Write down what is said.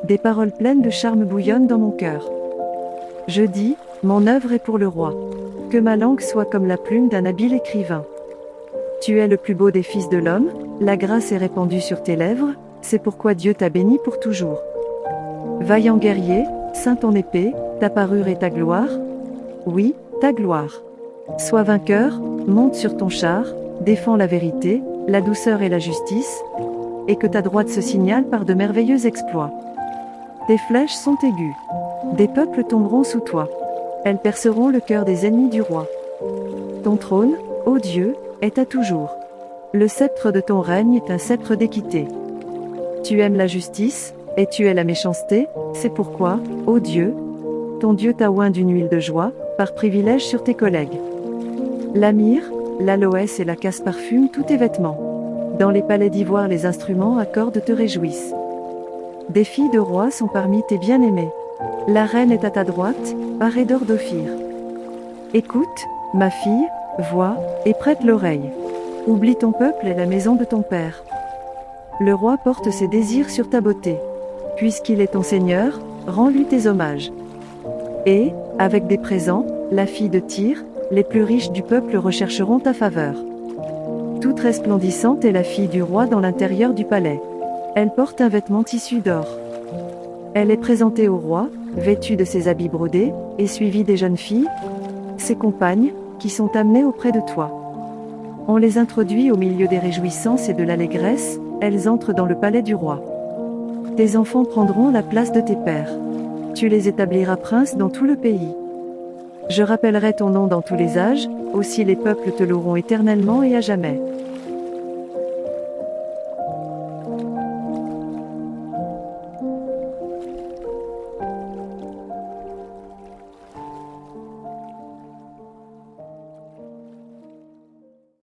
Des paroles pleines de charme bouillonnent dans mon cœur. Je dis, mon œuvre est pour le roi. Que ma langue soit comme la plume d'un habile écrivain. Tu es le plus beau des fils de l'homme, la grâce est répandue sur tes lèvres, c'est pourquoi Dieu t'a béni pour toujours. Vaillant guerrier, ceins ton épée, ta parure est ta gloire. Oui, ta gloire. Sois vainqueur, monte sur ton char, défends la vérité, la douceur et la justice, et que ta droite se signale par de merveilleux exploits. Tes flèches sont aiguës. Des peuples tomberont sous toi. Elles perceront le cœur des ennemis du roi. Ton trône, ô Dieu, est à toujours. Le sceptre de ton règne est un sceptre d'équité. Tu aimes la justice, et tu es la méchanceté, c'est pourquoi, ô Dieu, ton Dieu t'a oint d'une huile de joie, par privilège sur tes collègues. La myrrhe, l'aloès et la casse parfument tous tes vêtements. Dans les palais d'ivoire les instruments à cordes te réjouissent. Des filles de rois sont parmi tes bien-aimés. La reine est à ta droite, parée d'or d'Ophir. Écoute, ma fille, vois, et prête l'oreille. Oublie ton peuple et la maison de ton père. Le roi porte ses désirs sur ta beauté. Puisqu'il est ton seigneur, rends-lui tes hommages. Et, avec des présents, la fille de Tyr, les plus riches du peuple rechercheront ta faveur. Toute resplendissante est la fille du roi dans l'intérieur du palais. Elle porte un vêtement tissu d'or. Elle est présentée au roi, vêtue de ses habits brodés, et suivie des jeunes filles, ses compagnes, qui sont amenées auprès de toi. On les introduit au milieu des réjouissances et de l'allégresse, elles entrent dans le palais du roi. Tes enfants prendront la place de tes pères. Tu les établiras princes dans tout le pays. Je rappellerai ton nom dans tous les âges, aussi les peuples te loueront éternellement et à jamais.